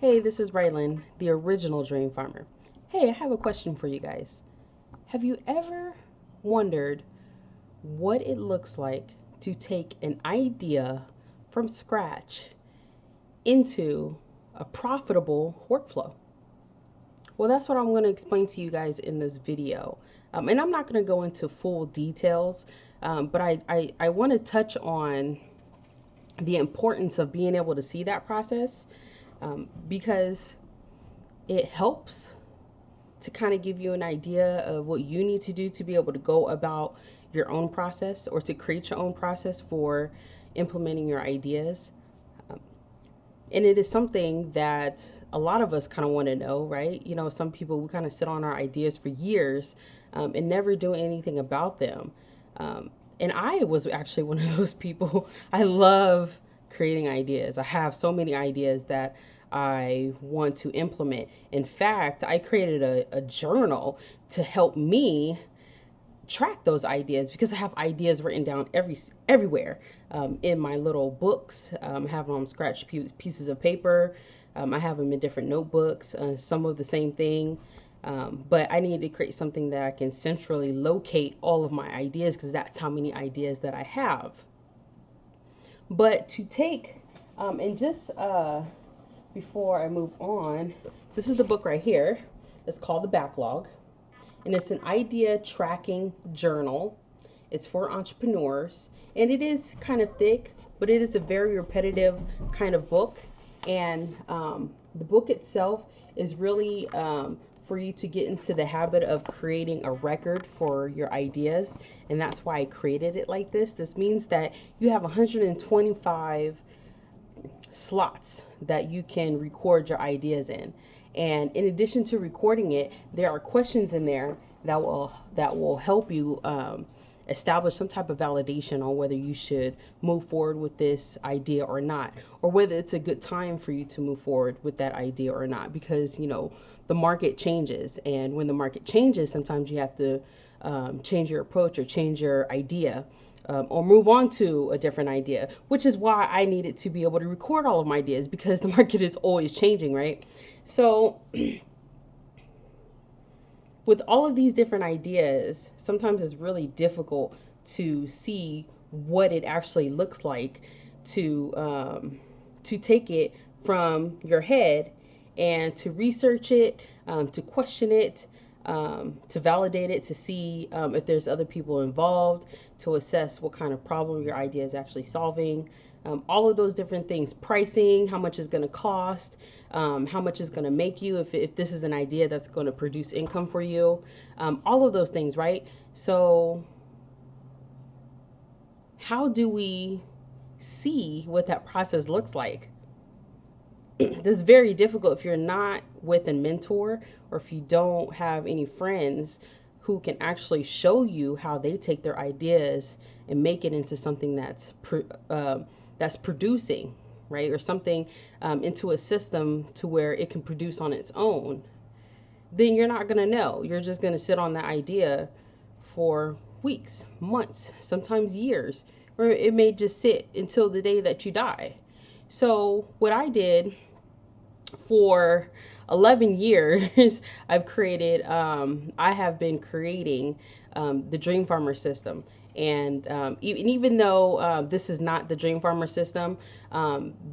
Hey, this is Rylan, the original Dreamfarmer. Hey, I have a question for you guys. Have you ever wondered what it looks like to take an idea from scratch into a profitable workflow? Well, that's what I'm going to explain to you guys in this video. And I'm not going to go into full details, but I want to touch on the importance of being able to see that process because it helps to kind of give you an idea of what you need to do to be able to go about your own process or to create your own process for implementing your ideas. And it is something that a lot of us kind of want to know, right? You know, some people, we kind of sit on our ideas for years and never do anything about them. And I was actually one of those people. I love creating ideas. I have so many ideas that I want to implement. In fact, I created a journal to help me track those ideas because I have ideas written down everywhere in my little books. I have them on scratch pieces of paper. I have them in different notebooks, some of the same thing. But I need to create something that I can centrally locate all of my ideas because that's how many ideas that I have. But to take, and just before I move on, this is the book right here. It's called The Backlog, and it's an idea tracking journal. It's for entrepreneurs, and it is kind of thick, but it is a very repetitive kind of book. And the book itself is really for you to get into the habit of creating a record for your ideas. And that's why I created it like this. This means that you have 125 slots that you can record your ideas in. And in addition to recording it, there are questions in there that will help you establish some type of validation on whether you should move forward with this idea or not, or whether it's a good time for you to move forward with that idea or not, because you know the market changes, and when the market changes, sometimes you have to change your approach or change your idea. Or move on to a different idea, which is why I needed to be able to record all of my ideas because the market is always changing, right? So with all of these different ideas, sometimes it's really difficult to see what it actually looks like to take it from your head and to research it, to question it, to validate it, to see if there's other people involved, to assess what kind of problem your idea is actually solving. All of those different things, pricing, how much is going to cost, how much is going to make you if this is an idea that's going to produce income for you, all of those things, right? So how do we see what that process looks like? This is very difficult if you're not with a mentor or if you don't have any friends who can actually show you how they take their ideas and make it into something that's producing, right? Or something into a system to where it can produce on its own. Then you're not going to know. You're just going to sit on that idea for weeks, months, sometimes years, or it may just sit until the day that you die. So what I did for 11 years, I have been creating the Dreamfarmer system. And even though this is not the Dreamfarmer system,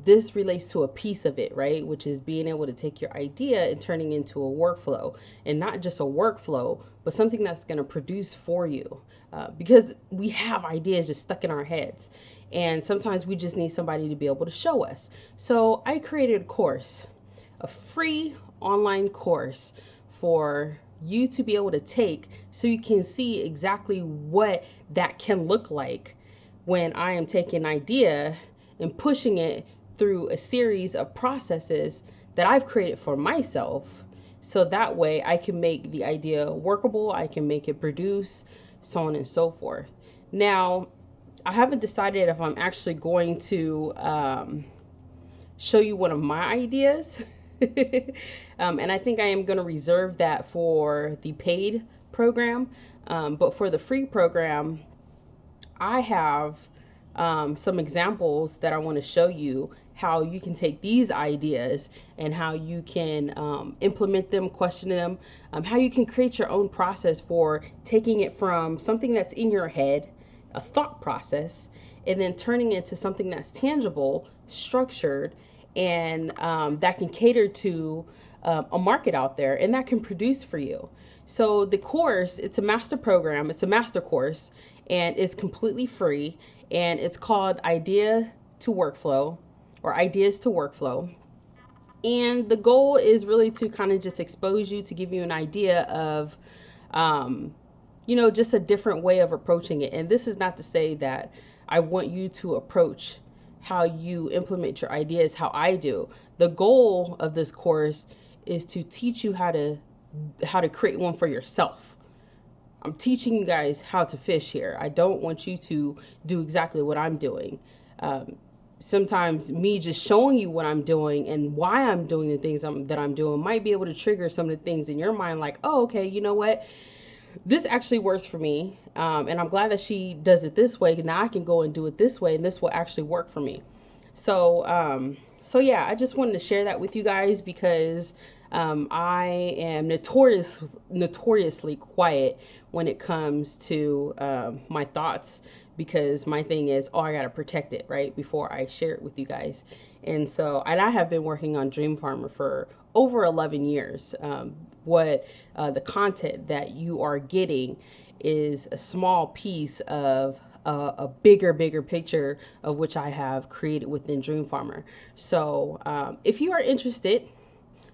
this relates to a piece of it, right? Which is being able to take your idea and turning into a workflow, and not just a workflow, but something that's going to produce for you. Because we have ideas just stuck in our heads, and sometimes we just need somebody to be able to show us. So I created a course, a free online course for you to be able to take so you can see exactly what that can look like when I am taking an idea and pushing it through a series of processes that I've created for myself, so that way I can make the idea workable, I can make it produce, so on and so forth. Now, I haven't decided if I'm actually going to show you one of my ideas. And I think I am going to reserve that for the paid program. But for the free program, I have some examples that I want to show you how you can take these ideas and how you can implement them, question them, how you can create your own process for taking it from something that's in your head, a thought process, and then turning it into something that's tangible, structured, and that can cater to a market out there and that can produce for you. So the course, it's a master program, it's a master course, and it's completely free, and it's called Idea to Workflow or Ideas to Workflow. And the goal is really to kind of just expose you, to give you an idea of just a different way of approaching it. And this is not to say that I want you to approach how you implement your ideas how I do. The goal of this course is to teach you how to create one for yourself. I'm teaching you guys how to fish here. I don't want you to do exactly what I'm doing. Sometimes me just showing you what I'm doing and why I'm doing the things that I'm doing might be able to trigger some of the things in your mind, like, oh, okay, you know what? This actually works for me. And I'm glad that she does it this way. Now I can go and do it this way, and this will actually work for me. So yeah, I just wanted to share that with you guys because I am notoriously quiet when it comes to my thoughts, because my thing is, oh, I got to protect it right before I share it with you guys. And I have been working on Dreamfarmer for over 11 years. The content that you are getting is a small piece of a bigger picture of which I have created within Dreamfarmer. So if you are interested,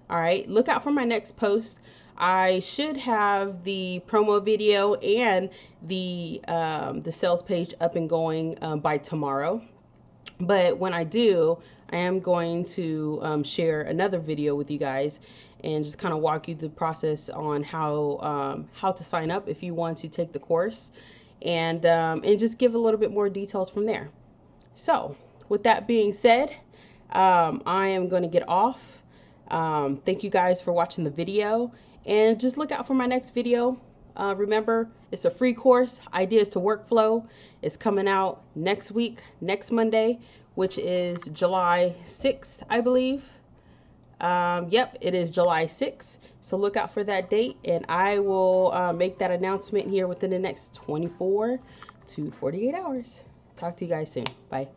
all right, look out for my next post. I should have the promo video and the sales page up and going by tomorrow. But when I do, I am going to share another video with you guys and just kind of walk you through the process on how to sign up if you want to take the course, and just give a little bit more details from there. So with that being said, I am going to get off. Thank you guys for watching the video, and just look out for my next video. Remember, it's a free course, Ideas to Workflow. It's coming out next week, next Monday, which is July 6th, I believe. Yep, it is July 6th. So look out for that date, and I will make that announcement here within the next 24 to 48 hours. Talk to you guys soon. Bye.